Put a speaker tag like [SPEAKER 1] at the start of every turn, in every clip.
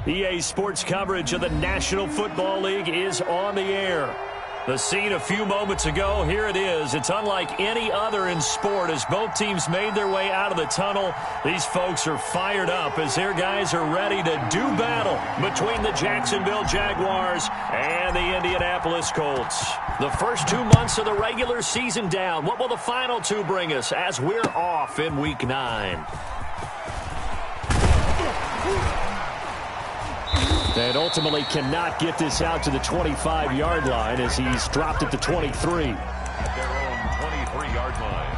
[SPEAKER 1] EA Sports coverage of the National Football League is on the air. The scene a few moments ago, here it is. It's unlike any other in sport as both teams made their way out of the tunnel. These folks are fired up as their guys are ready to do battle between the Jacksonville Jaguars and the Indianapolis Colts. The first 2 months of the regular season down. What will the final two bring us as we're off in Week 9? And ultimately cannot get this out to the 25-yard line as he's dropped at the 23.
[SPEAKER 2] At their own 23-yard line.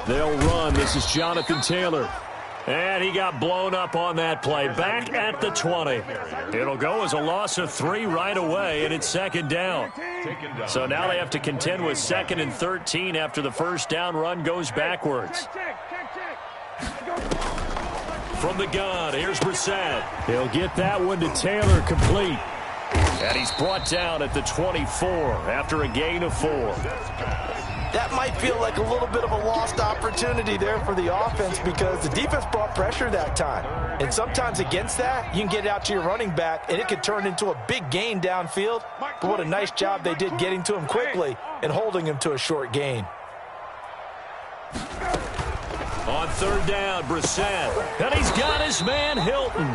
[SPEAKER 1] They'll run. This is Jonathan Taylor. And he got blown up on that play. Back at the 20. It'll go as a loss of 3 right away, and it's second down. So now they have to contend with 2nd and 13 after the first down run goes backwards. From the gun, here's Brissett. He'll get that one to Taylor complete. And he's brought down at the 24 after a gain of 4.
[SPEAKER 3] That might feel like a little bit of a lost opportunity there for the offense because the defense brought pressure that time. And sometimes against that, you can get it out to your running back, and it could turn into a big gain downfield. But what a nice job they did getting to him quickly and holding him to a short gain.
[SPEAKER 1] On third down, Brissett. And he's got his man, Hilton.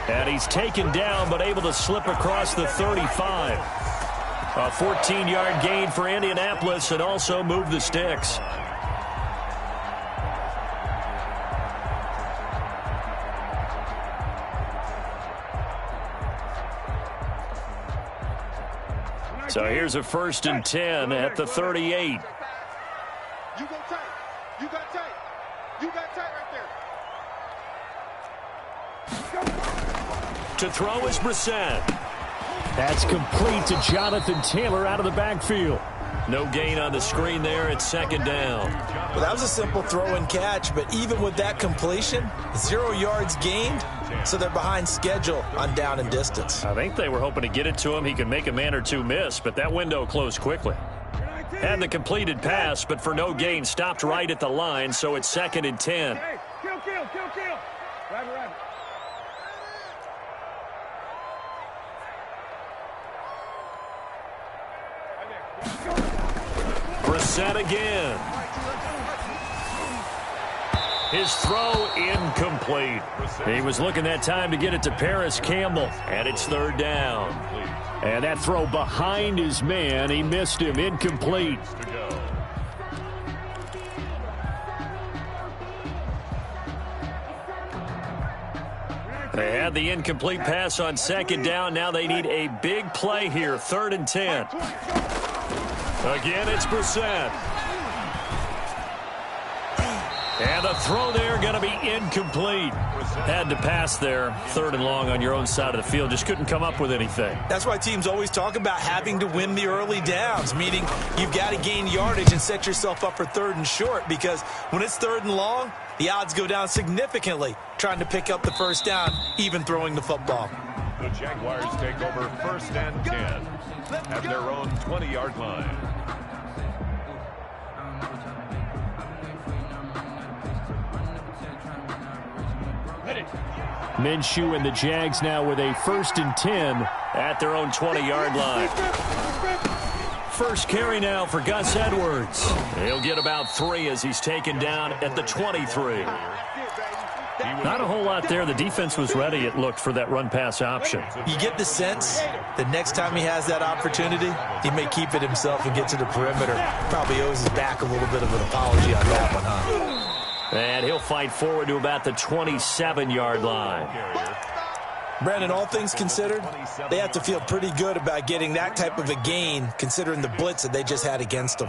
[SPEAKER 1] And he's taken down but able to slip across the 35. A 14-yard gain for Indianapolis and also move the sticks. So here's a 1st and 10 at the 38.
[SPEAKER 4] You go tight. You got tight. You got tight right there.
[SPEAKER 1] To throw is Brissett. That's complete to Jonathan Taylor out of the backfield. No gain on the screen there. It's second down.
[SPEAKER 3] Well, that was a simple throw and catch, but even with that completion, 0 yards gained, so they're behind schedule on down and distance.
[SPEAKER 1] I think they were hoping to get it to him. He could make a man or two miss, but that window closed quickly. Had the completed pass, but for no gain, stopped right at the line, so it's 2nd and 10.
[SPEAKER 4] Hey, kill. Rabbit.
[SPEAKER 1] Brissett again. His throw incomplete. He was looking that time to get it to Paris Campbell, and it's 3rd down. And that throw behind his man, he missed him, incomplete. They had the incomplete pass on 2nd down. Now they need a big play here, 3rd and 10. Again, it's Brissett. And the throw there going to be incomplete. Had to pass there, 3rd and long on your own side of the field. Just couldn't come up with anything.
[SPEAKER 3] That's why teams always talk about having to win the early downs, meaning you've got to gain yardage and set yourself up for 3rd and short, because when it's 3rd and long, the odds go down significantly trying to pick up the first down, even throwing the football.
[SPEAKER 2] The Jaguars take over 1st and 10 at their own 20-yard line.
[SPEAKER 1] Minshew and the Jags now with a 1st and 10 at their own 20-yard line. First carry now for Gus Edwards. He'll get about 3 as he's taken down at the 23. Not a whole lot there. The defense was ready, it looked, for that run-pass option.
[SPEAKER 3] You get the sense that next time he has that opportunity, he may keep it himself and get to the perimeter. Probably owes his back a little bit of an apology on that one, huh?
[SPEAKER 1] And he'll fight forward to about the 27-yard line.
[SPEAKER 3] Brandon, all things considered, they have to feel pretty good about getting that type of a gain, considering the blitz that they just had against them.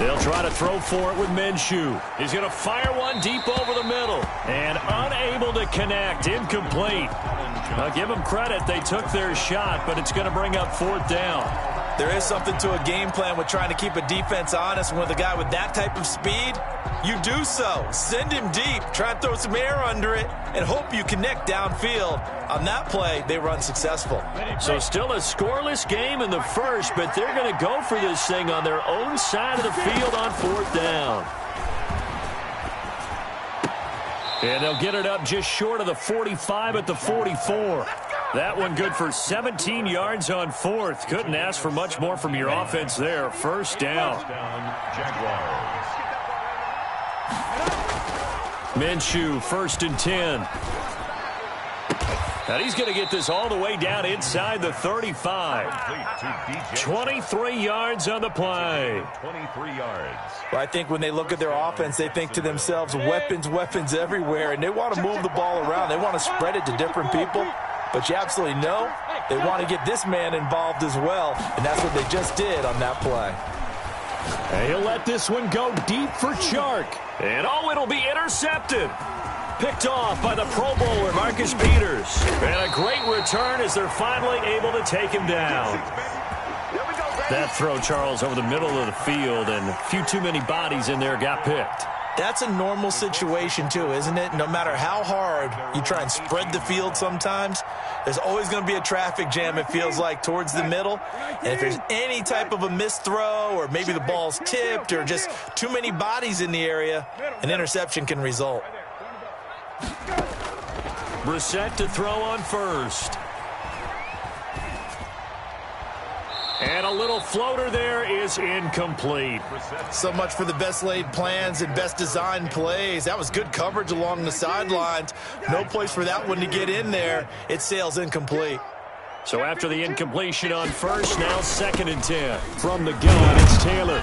[SPEAKER 1] They'll try to throw for it with Minshew. He's going to fire one deep over the middle. And unable to connect. Incomplete. I'll give them credit. They took their shot, but it's going to bring up 4th down.
[SPEAKER 3] There is something to a game plan with trying to keep a defense honest. When with a guy with that type of speed, you do so. Send him deep. Try and throw some air under it and hope you connect downfield. On that play, they run successful.
[SPEAKER 1] So still a scoreless game in the first, but they're going to go for this thing on their own side of the field on 4th down. And they'll get it up just short of the 45 at the 44. That one good for 17 yards on 4th. Couldn't ask for much more from your offense there. 1st down.
[SPEAKER 2] Jaguars.
[SPEAKER 1] Minshew, 1st and 10. And he's going to get this all the way down inside the 35. 23 yards on the play.
[SPEAKER 2] 23 yards.
[SPEAKER 3] Well, I think when they look at their offense, they think to themselves, weapons, weapons everywhere, and they want to move the ball around. They want to spread it to different people. But you absolutely know they want to get this man involved as well, and that's what they just did on that play.
[SPEAKER 1] And he'll let this one go deep for Chark. And it'll be intercepted. Picked off by the Pro Bowler, Marcus Peters. And a great return as they're finally able to take him down. That throw, Charles, over the middle of the field, and a few too many bodies in there got picked.
[SPEAKER 3] That's a normal situation, too, isn't it? No matter how hard you try and spread the field sometimes, there's always going to be a traffic jam, it feels like, towards the middle. And if there's any type of a missed throw or maybe the ball's tipped or just too many bodies in the area, an interception can result.
[SPEAKER 1] Brissett to throw on 1st. And a little floater there is incomplete.
[SPEAKER 3] So much for the best laid plans and best designed plays. That was good coverage along the sidelines. No place for that one to get in there. It sails incomplete.
[SPEAKER 1] So after the incompletion on 1st, now 2nd and 10. From the gun, it's Taylor.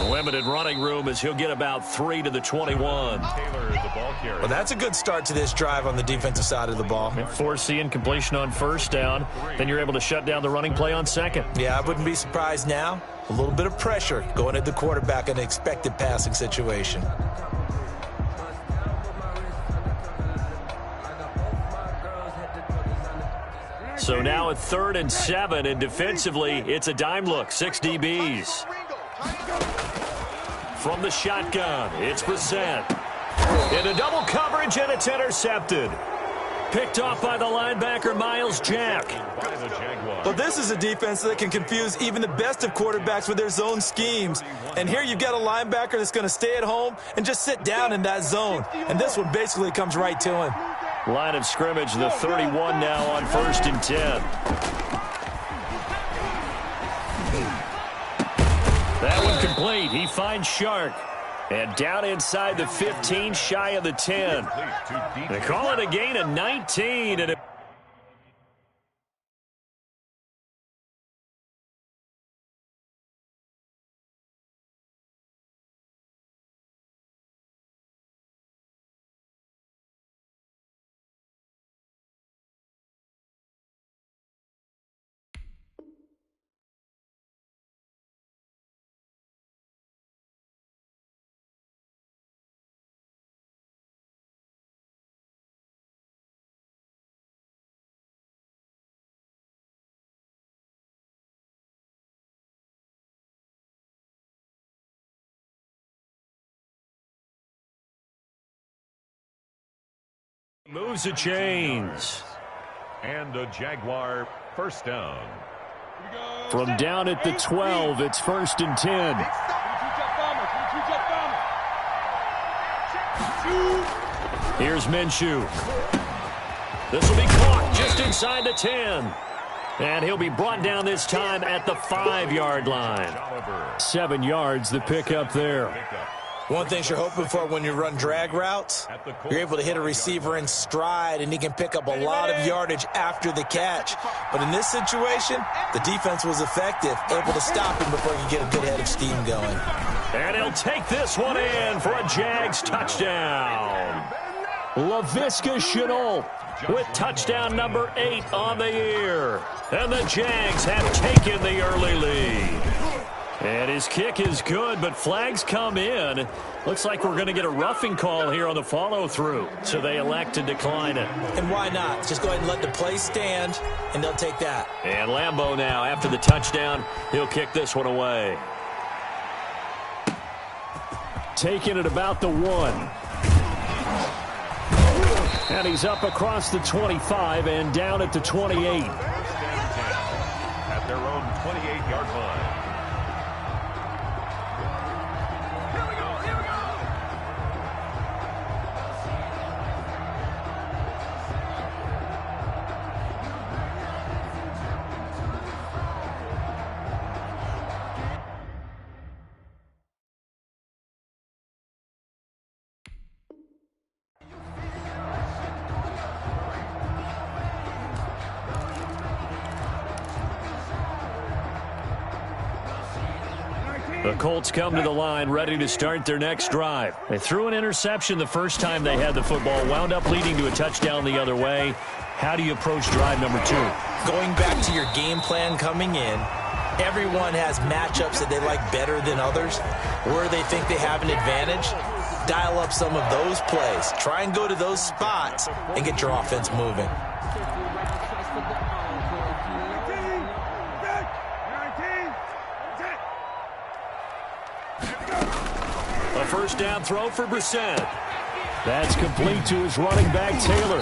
[SPEAKER 1] Limited running room as he'll get about 3 to the 21.
[SPEAKER 2] Taylor, the ball carrier.
[SPEAKER 3] Well, that's a good start to this drive on the defensive side of the ball.
[SPEAKER 1] Force the incompletion on 1st down. Then you're able to shut down the running play on 2nd.
[SPEAKER 3] Yeah, I wouldn't be surprised now. A little bit of pressure going at the quarterback in an expected passing situation.
[SPEAKER 1] So now at 3rd and 7, and defensively, it's a dime look. 6 DBs. From the shotgun, it's Brissett. Into double coverage, and it's intercepted. Picked off by the linebacker, Miles Jack.
[SPEAKER 3] But this is a defense that can confuse even the best of quarterbacks with their zone schemes. And here you've got a linebacker that's going to stay at home and just sit down in that zone. And this one basically comes right to him.
[SPEAKER 1] Line of scrimmage, the 31 now on 1st and 10. That one complete. He finds Shark. And down inside the 15, shy of the 10. They call it a gain of 19. And moves the chains.
[SPEAKER 2] And a Jaguar 1st down.
[SPEAKER 1] From down at the 12, it's 1st and 10. Here's Minshew. This will be caught just inside the 10. And he'll be brought down this time at the 5-yard line. 7 yards, the pickup there.
[SPEAKER 3] One thing you're hoping for when you run drag routes, you're able to hit a receiver in stride, and he can pick up a lot of yardage after the catch. But in this situation, the defense was effective, able to stop him before he could get a good head of steam going.
[SPEAKER 1] And he'll take this one in for a Jags touchdown. Laviska Shenault with touchdown number 8 on the year. And the Jags have taken the early lead. And his kick is good, but flags come in. Looks like we're going to get a roughing call here on the follow-through. So they elect to decline it.
[SPEAKER 3] And why not? Just go ahead and let the play stand, and they'll take that.
[SPEAKER 1] And Lambeau now, after the touchdown, he'll kick this one away. Taking it about the 1. And he's up across the 25 and down at the 28.
[SPEAKER 2] At their own 28-yard line.
[SPEAKER 1] The Colts come to the line ready to start their next drive. They threw an interception the first time they had the football, wound up leading to a touchdown the other way. How do you approach drive number 2?
[SPEAKER 3] Going back to your game plan coming in, everyone has matchups that they like better than others. Where they think they have an advantage, dial up some of those plays. Try and go to those spots and get your offense moving.
[SPEAKER 1] A first down throw for Brissett. That's complete to his running back, Taylor.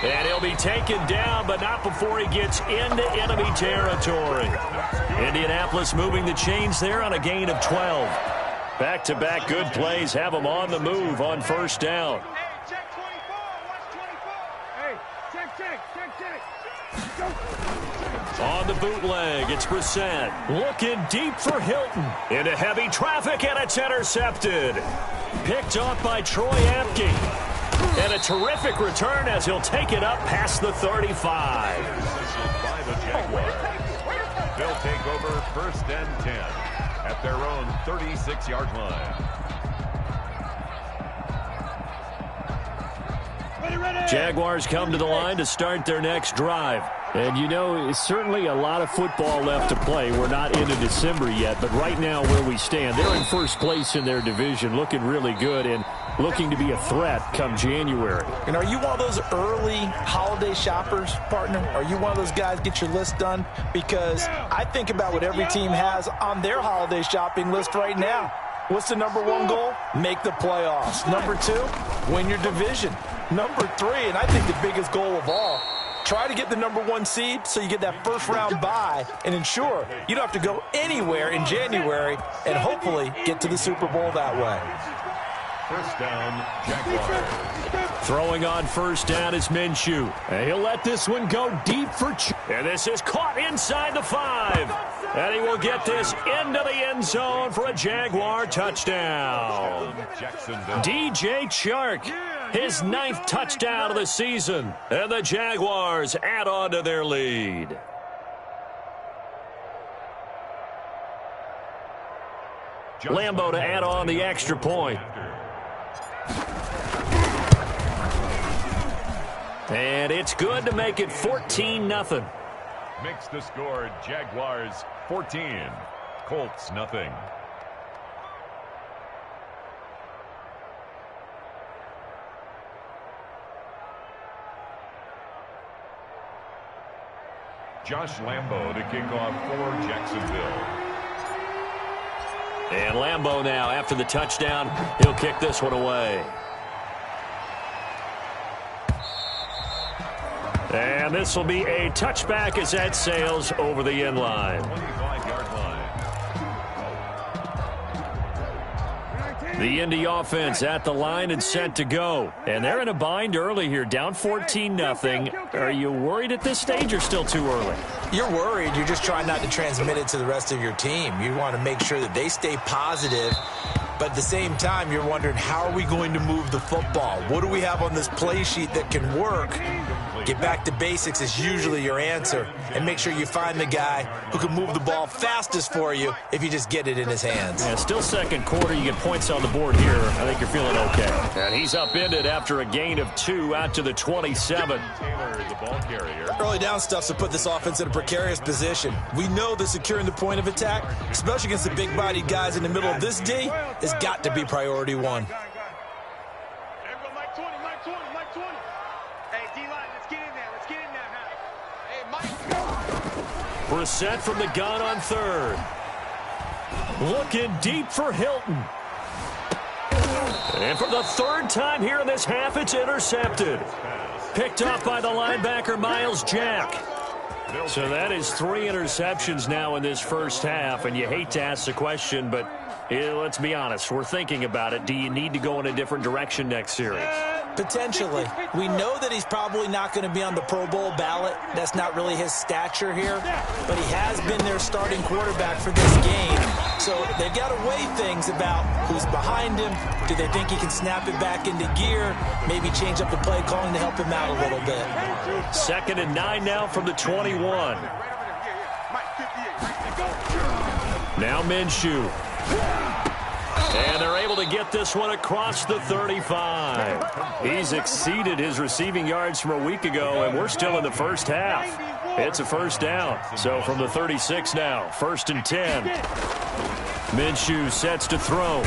[SPEAKER 1] And he'll be taken down, but not before he gets into enemy territory. Indianapolis moving the chains there on a gain of 12. Back-to-back good plays have them on the move on first down.
[SPEAKER 4] Hey, check 24. Watch 24. Hey, check. Go.
[SPEAKER 1] On the bootleg, it's Brissett. Looking deep for Hilton. Into heavy traffic, and it's intercepted. Picked off by Troy Apke. And a terrific return as he'll take it up past the 35.
[SPEAKER 2] By the Jaguars. They'll take over first and 10 at their own 36-yard line.
[SPEAKER 1] Jaguars come to the line to start their next drive. And, you know, it's certainly a lot of football left to play. We're not into December yet, but right now where we stand, they're in first place in their division, looking really good and looking to be a threat come January.
[SPEAKER 3] And are you one of those early holiday shoppers, partner? Are you one of those guys get your list done? Because I think about what every team has on their holiday shopping list right now. What's the number 1 goal? Make the playoffs. Number 2, win your division. Number 3, and I think the biggest goal of all, try to get the number 1 seed so you get that first round bye and ensure you don't have to go anywhere in January and hopefully get to the Super Bowl that way.
[SPEAKER 2] First down, Jaguars.
[SPEAKER 1] Throwing on first down is Minshew. And he'll let this one go deep for and this is caught inside the 5. And he will get this into the end zone for a Jaguar touchdown. DJ Chark, his 9th touchdown of the season. And the Jaguars add on to their lead. Lambeau to add on the extra point. And it's good to make it 14-0.
[SPEAKER 2] Makes the score Jaguars 14, Colts nothing. Josh Lambeau to kick off for Jacksonville.
[SPEAKER 1] And Lambeau now, after the touchdown, he'll kick this one away. And this will be a touchback as that sails over the end line.
[SPEAKER 2] 25-yard line.
[SPEAKER 1] The Indy offense at the line and set to go. And they're in a bind early here, down 14-0. Are you worried at this stage or still too early?
[SPEAKER 3] You're worried. You're just trying not to transmit it to the rest of your team. You want to make sure that they stay positive. But at the same time, you're wondering, how are we going to move the football? What do we have on this play sheet that can work? Get back to basics is usually your answer. And make sure you find the guy who can move the ball fastest for you if you just get it in his hands.
[SPEAKER 1] Yeah, still second quarter. You get points on the board here. I think you're feeling okay. And he's upended after a gain of 2 out to the 27.
[SPEAKER 2] Taylor, the ball carrier.
[SPEAKER 3] Early down stuff's to put this offense in a precarious position. We know that securing the point of attack, especially against the big-bodied guys in the middle of this D, has got to be priority one.
[SPEAKER 4] Mike 20, Mike 20, Mike 20. Hey, D-line, let's get in there. Let's get in there now. Hey, Mike.
[SPEAKER 1] Brissett from the gun on third. Looking deep for Hilton. And for the third time here in this half, it's intercepted. Picked off by the linebacker, Miles Jack. So that is 3 interceptions now in this first half, and you hate to ask the question, but let's be honest, we're thinking about it. Do you need to go in a different direction next series?
[SPEAKER 3] Potentially. We know that he's probably not going to be on the Pro Bowl ballot. That's not really his stature here, but he has been their starting quarterback for this game. So they've got to weigh things about who's behind him. Do they think he can snap it back into gear? Maybe change up the play calling to help him out a little bit.
[SPEAKER 1] 2nd and 9 now from the 21. Now Minshew. And they're able to get this one across the 35. He's exceeded his receiving yards from a week ago, and we're still in the first half. It's a first down. So from the 36 now, 1st and 10. Minshew sets to throw.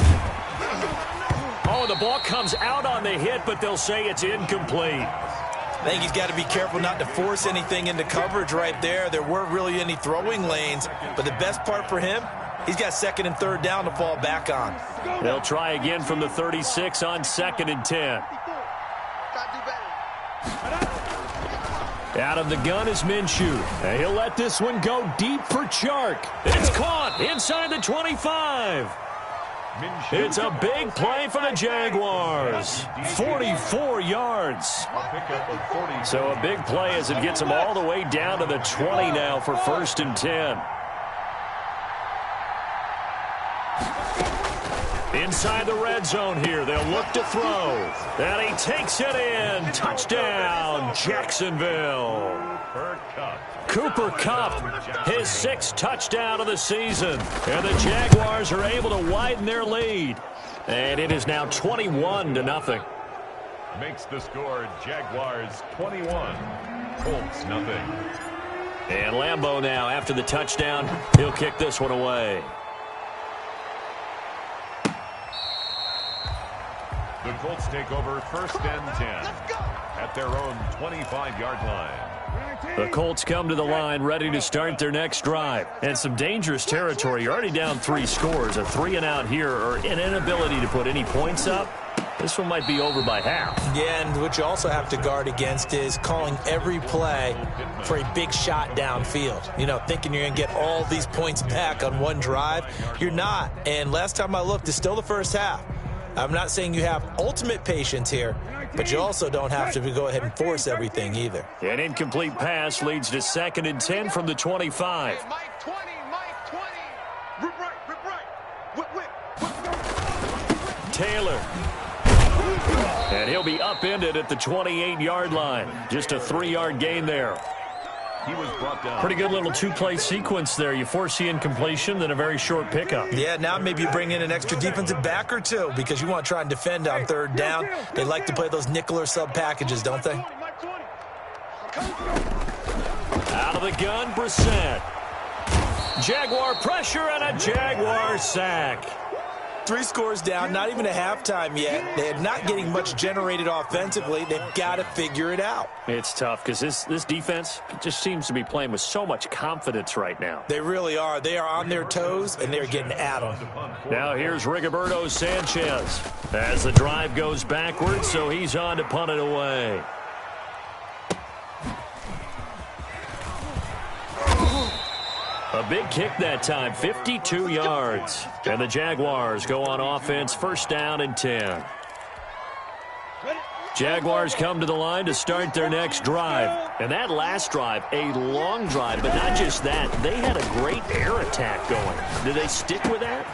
[SPEAKER 1] Oh, the ball comes out on the hit, but they'll say it's incomplete.
[SPEAKER 3] I think he's got to be careful not to force anything into coverage right there. There weren't really any throwing lanes, but the best part for him, he's got 2nd and 3rd down to fall back on.
[SPEAKER 1] They'll try again from the 36 on 2nd and 10. Out of the gun is Minshew. And he'll let this one go deep for Chark. It's caught inside the 25. It's a big play for the Jaguars. 44 yards. So a big play as it gets them all the way down to the 20 now for 1st and 10. Inside the red zone here. They'll look to throw. And he takes it in. Touchdown, Jacksonville. Cooper Kupp, his 6th touchdown of the season. And the Jaguars are able to widen their lead. And it is now 21-0.
[SPEAKER 2] Makes the score Jaguars 21, Colts nothing.
[SPEAKER 1] And Lambeau now, after the touchdown, he'll kick this one away.
[SPEAKER 2] The Colts take over 1st and 10 at their own 25-yard line.
[SPEAKER 1] The Colts come to the line ready to start their next drive. And some dangerous territory. You're already down 3 scores. A 3-and-out here or an inability to put any points up. This one might be over by half.
[SPEAKER 3] Yeah, and what you also have to guard against is calling every play for a big shot downfield. You know, thinking you're going to get all these points back on one drive. You're not. And last time I looked, it's still the first half. I'm not saying you have ultimate patience here, but you also don't have to go ahead and force everything either.
[SPEAKER 1] An incomplete pass leads to 2nd and 10 from the 25.
[SPEAKER 4] Hey, Mike 20, Mike 20. Rip right, rip right. Whip.
[SPEAKER 1] Taylor. And he'll be upended at the 28-yard line. Just a 3-yard gain there.
[SPEAKER 2] He was brought down.
[SPEAKER 1] Pretty good little 2-play sequence there. You force the incompletion, then a very short pickup.
[SPEAKER 3] Yeah, now maybe you bring in an extra defensive back or two because you want to try and defend on 3rd down. They like to play those nickel or sub packages, don't they?
[SPEAKER 1] Out of the gun, Brissett. Jaguar pressure and a Jaguar sack.
[SPEAKER 3] 3 scores down, not even a halftime yet. They're not getting much generated offensively. They've got to figure it out.
[SPEAKER 1] It's tough because this defense just seems to be playing with so much confidence right now.
[SPEAKER 3] They really are. They are on their toes, and they're getting at them.
[SPEAKER 1] Now here's Rigoberto Sanchez as the drive goes backwards, so he's on to punt it away. A big kick that time, 52 yards. And the Jaguars go on offense, 1st down and 10. Jaguars come to the line to start their next drive. And that last drive, a long drive, but not just that. They had a great air attack going. Do they stick with that?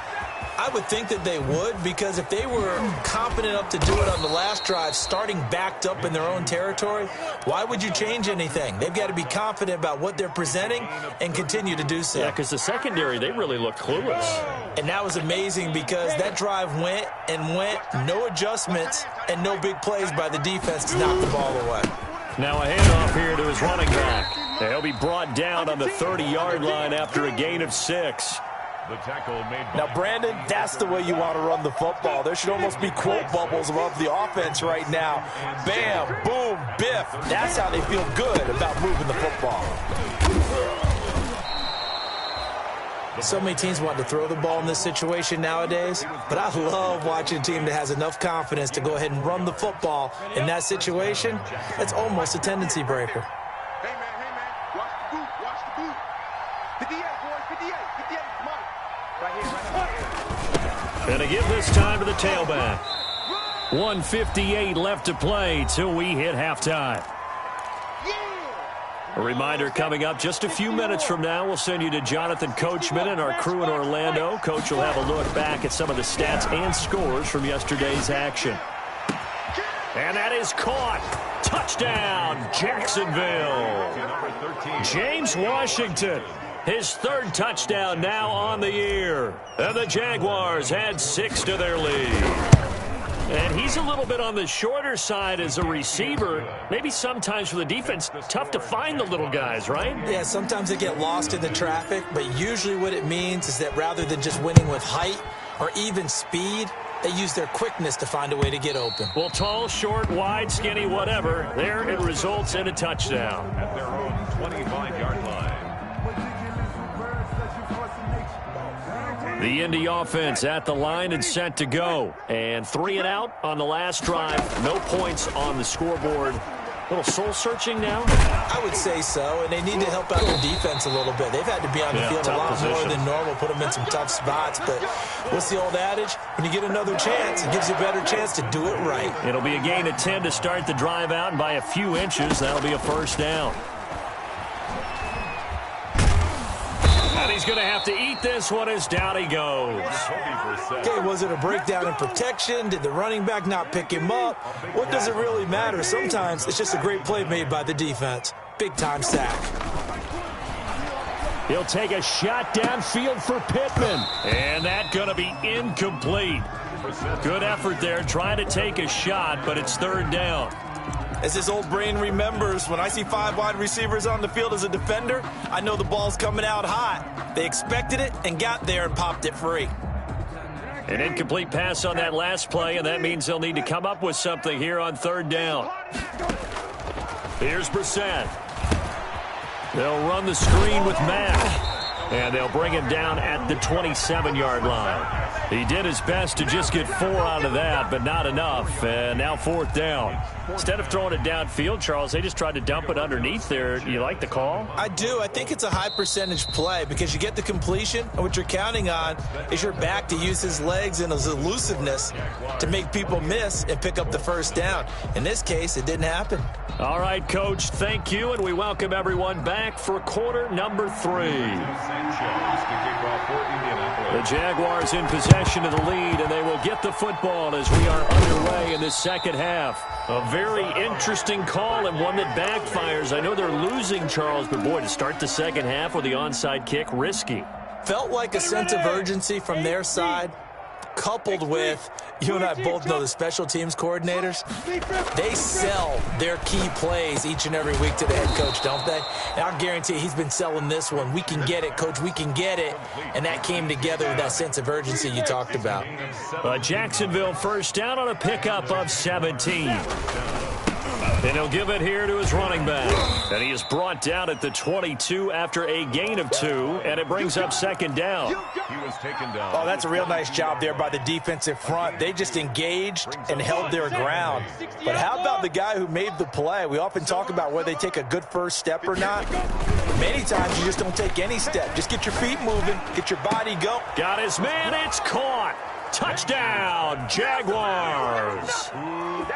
[SPEAKER 3] I would think that they would, because if they were confident enough to do it on the last drive, starting backed up in their own territory, why would you change anything? They've got to be confident about what they're presenting and continue to do so.
[SPEAKER 1] Yeah, because the secondary, they really looked clueless.
[SPEAKER 3] And that was amazing because that drive went and went, no adjustments and no big plays by the defense to knock the ball away.
[SPEAKER 1] Now a handoff here to his running back. He'll be brought down on the 30-yard line after a gain of 6.
[SPEAKER 2] The tackle made.
[SPEAKER 3] Now, Brandon, that's the way you want to run the football. There should almost be quote bubbles above the offense right now. Bam, boom, biff. That's how they feel good about moving the football. So many teams want to throw the ball in this situation nowadays, but I love watching a team that has enough confidence to go ahead and run the football in that situation. That's almost a tendency breaker.
[SPEAKER 4] Hey, man, watch the boot, watch the boot. 58, boys, 58, come on. Right here.
[SPEAKER 1] And to give this time to the tailback. 1:58 left to play till we hit halftime. A reminder coming up just a few minutes from now. We'll send you to Jonathan Coachman and our crew in Orlando. Coach will have a look back at some of the stats and scores from yesterday's action. And that is caught. Touchdown, Jacksonville. James Washington, his 3rd touchdown now on the year. And the Jaguars add 6 to their lead. And he's a little bit on the shorter side as a receiver. Maybe sometimes for the defense, tough to find the little guys, right?
[SPEAKER 3] Yeah, sometimes they get lost in the traffic, but usually what it means is that rather than just winning with height or even speed, they use their quickness to find a way to get open.
[SPEAKER 1] Well, tall, short, wide, skinny, whatever, there it results in a touchdown.
[SPEAKER 2] At their own 25-yard line.
[SPEAKER 1] The Indy offense at the line and set to go. And 3 and out on the last drive. No points on the scoreboard. A little soul-searching now?
[SPEAKER 3] I would say so, and they need to help out their defense a little bit. They've had to be on the field a lot more than normal, put them in some tough spots. But what's the old adage? When you get another chance, it gives you a better chance to do it right.
[SPEAKER 1] It'll be a gain of 10 to start the drive out, and by a few inches, that'll be a first down. And he's going to have to eat this one as down he goes.
[SPEAKER 3] Okay, was it a breakdown in protection? Did the running back not pick him up? What does it really matter? Sometimes it's just a great play made by the defense. Big-time sack.
[SPEAKER 1] He'll take a shot downfield for Pittman. And that's going to be incomplete. Good effort there, trying to take a shot, but it's 3rd down.
[SPEAKER 3] As his old brain remembers, when I see 5 wide receivers on the field as a defender, I know the ball's coming out hot. They expected it and got there and popped it free.
[SPEAKER 1] An incomplete pass on that last play, and that means they'll need to come up with something here on 3rd down. Here's Brissett. They'll run the screen with Mack, and they'll bring him down at the 27-yard line. He did his best to just get 4 out of that, but not enough. And now 4th down. Instead of throwing it downfield, Charles, they just tried to dump it underneath there. You like the call?
[SPEAKER 3] I do. I think it's a high-percentage play because you get the completion, and what you're counting on is your back to use his legs and his elusiveness to make people miss and pick up the 1st down. In this case, it didn't happen.
[SPEAKER 1] All right, Coach, thank you, and we welcome everyone back for quarter number 3. The Jaguars in possession of the lead, and they will get the football as we are underway in the second half. A very interesting call and one that backfires. I know they're losing, Charles, but boy, to start the second half with the onside kick, risky.
[SPEAKER 3] Felt like a sense of urgency from their side, coupled with, you and I both know the special teams coordinators, they sell their key plays each and every week to the head coach, don't they? And I'll guarantee he's been selling this one. We can get it, Coach. We can get it. And that came together with that sense of urgency you talked about.
[SPEAKER 1] Jacksonville 1st down on a pickup of 17. And he'll give it here to his running back. And he is brought down at the 22 after a gain of 2, and it brings up 2nd down.
[SPEAKER 2] He was taken down.
[SPEAKER 3] Oh, that's a real nice job there by the defensive front. They just engaged and held their ground. But how about the guy who made the play? We often talk about whether they take a good first step or not. Many times you just don't take any step. Just get your feet moving, get your body going.
[SPEAKER 1] Got his man, it's caught. Touchdown, Jaguars.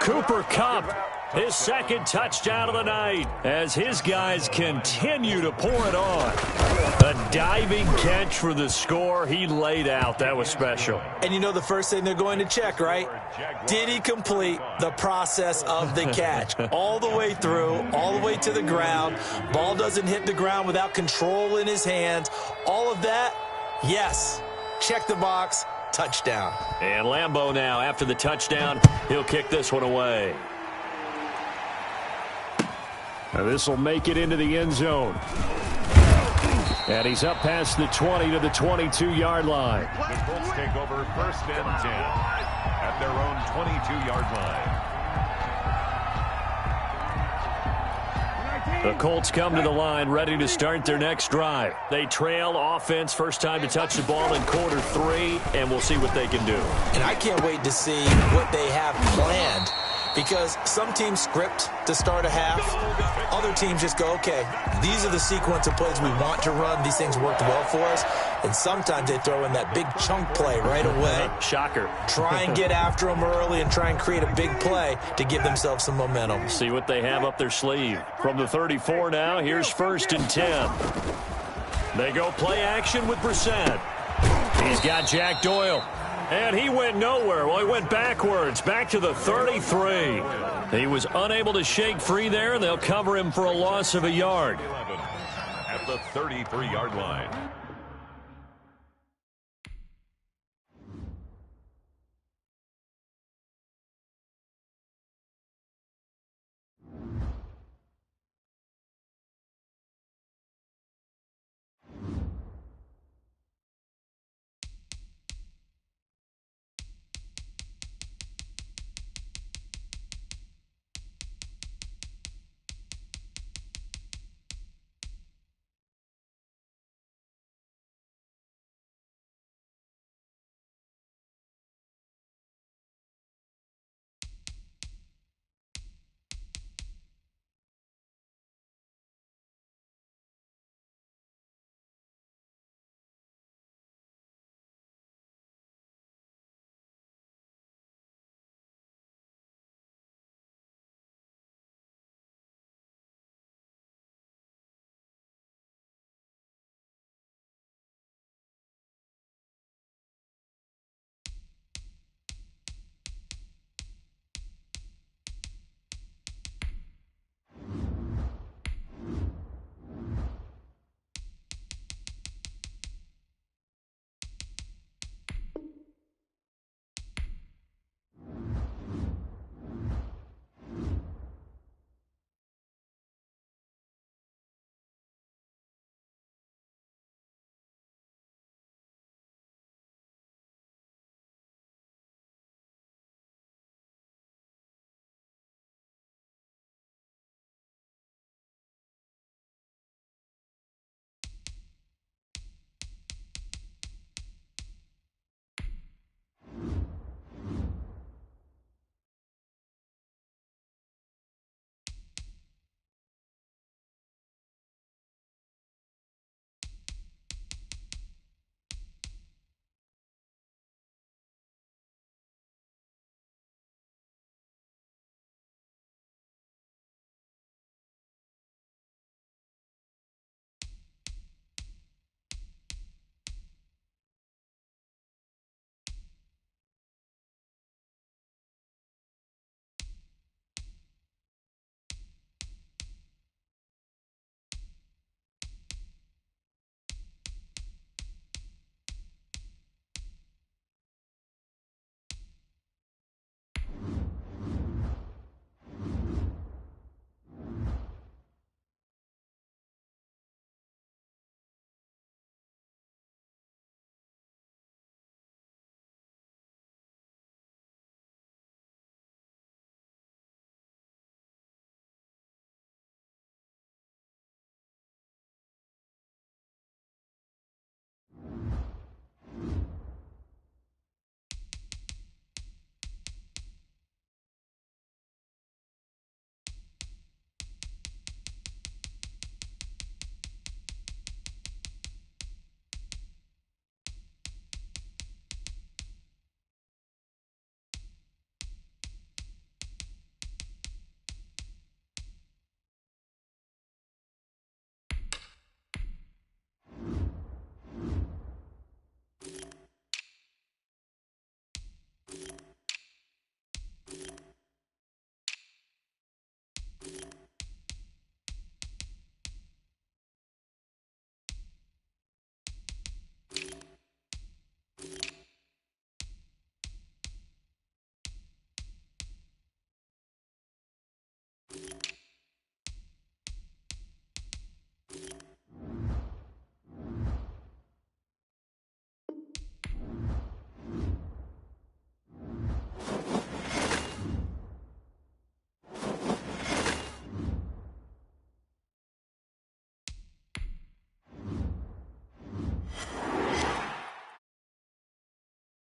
[SPEAKER 1] Cooper Kupp His second touchdown of the night as his guys continue to pour it on. A diving catch for the score. He laid out. That was special.
[SPEAKER 3] And you know the first thing they're going to check, right? Did he complete the process of the catch? All the way through, all the way to the ground. Ball doesn't hit the ground without control in his hands. All of that, yes. Check the box. Touchdown.
[SPEAKER 1] And Lambeau now, after the touchdown, he'll kick this one away. This will make it into the end zone. And he's up past the 20 to the 22-yard line.
[SPEAKER 2] The Colts take over 1st and 10 at their own 22-yard line.
[SPEAKER 1] The Colts come to the line ready to start their next drive. They trail offense, first time to touch the ball in quarter 3, and we'll see what they can do.
[SPEAKER 3] And I can't wait to see what they have planned, because some teams script to start a half. Other teams just go, okay, these are the sequence of plays we want to run. These things worked well for us. And sometimes they throw in that big chunk play right away.
[SPEAKER 1] Shocker.
[SPEAKER 3] Try and get after them early and try and create a big play to give themselves some momentum.
[SPEAKER 1] See what they have up their sleeve. From the 34 now, here's 1st and 10. They go play action with Brissett. He's got Jack Doyle. And he went nowhere. Well, he went backwards, back to the 33. He was unable to shake free there, and they'll cover him for a loss of a yard.
[SPEAKER 2] At the 33-yard line.